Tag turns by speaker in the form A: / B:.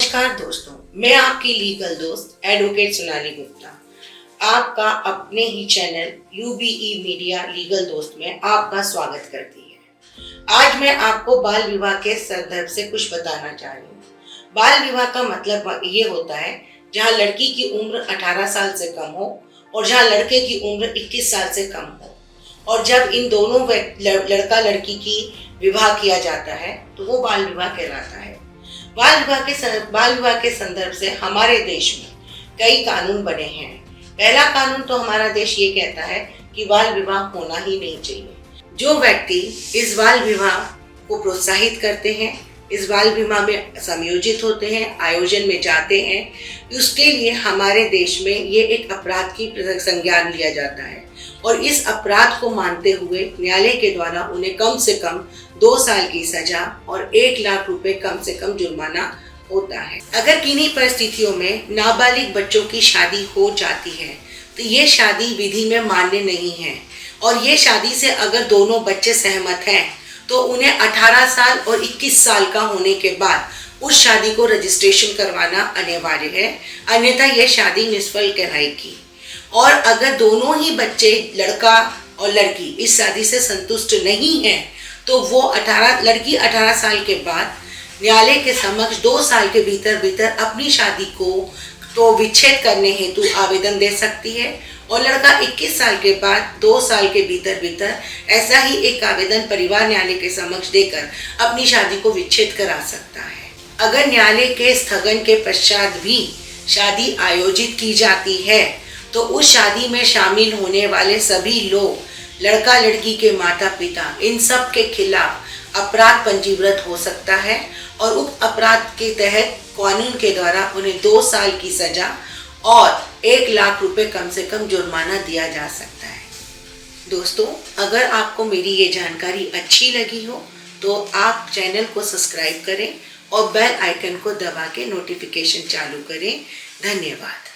A: नमस्कार दोस्तों, मैं आपकी लीगल दोस्त एडवोकेट सोनाली गुप्ता आपका अपने ही चैनल यूबीई मीडिया लीगल दोस्त में आपका स्वागत करती है। आज मैं आपको बाल विवाह के संदर्भ से कुछ बताना चाह रही हूँ। बाल विवाह का मतलब ये होता है जहाँ लड़की की उम्र 18 साल से कम हो और जहाँ लड़के की उम्र 21 साल से कम हो, और जब इन दोनों लड़का लड़की की विवाह किया जाता है तो वो बाल विवाह कहलाता है। बाल विवाह के संदर्भ से हमारे देश में कई कानून बने हैं। पहला कानून तो हमारा देश ये कहता है कि बाल विवाह होना ही नहीं चाहिए। जो व्यक्ति इस बाल विवाह को प्रोत्साहित करते हैं, इस बाल विवाह में संयोजित होते हैं, आयोजन में जाते हैं, उसके लिए हमारे देश में ये एक अपराध की संज्ञान लिया जाता है और इस अपराध को मानते हुए न्यायालय के द्वारा उन्हें कम से कम 2 साल की सजा और 1 लाख रुपए कम से कम जुर्माना होता है। अगर किन्हीं परिस्थितियों में नाबालिग बच्चों की शादी हो जाती है तो ये शादी विधि में मान्य नहीं है, और ये शादी से अगर दोनों बच्चे सहमत हैं तो उन्हें 18 साल और 21 साल का होने के बाद उस शादी को रजिस्ट्रेशन करवाना अनिवार्य है, अन्यथा यह शादी निष्फल कहलाएगी। और अगर दोनों ही बच्चे लड़का और लड़की इस शादी से संतुष्ट नहीं हैं तो वो लड़की 18 साल के बाद न्यायालय के समक्ष 2 साल के भीतर अपनी शादी को तो विच्छेद करने हेतु आवेदन दे सकती है, और लड़का 21 साल के बाद 2 साल के भीतर ऐसा ही एक आवेदन परिवार न्यायालय के समक्ष देकर अपनी शादी को विच्छेद करा सकता है। अगर न्यायालय के स्थगन के पश्चात भी शादी आयोजित की जाती है तो उस शादी में शामिल होने वाले सभी लोग, लड़का लड़की के माता पिता, इन सब के खिलाफ अपराध पंजीकृत हो सकता है और उक्त अपराध के तहत कानून के द्वारा उन्हें 2 साल की सजा और 1 लाख रुपए कम से कम जुर्माना दिया जा सकता है। दोस्तों, अगर आपको मेरी ये जानकारी अच्छी लगी हो तो आप चैनल को सब्सक्राइब करें और बेल आइकन को दबा के नोटिफिकेशन चालू करें। धन्यवाद।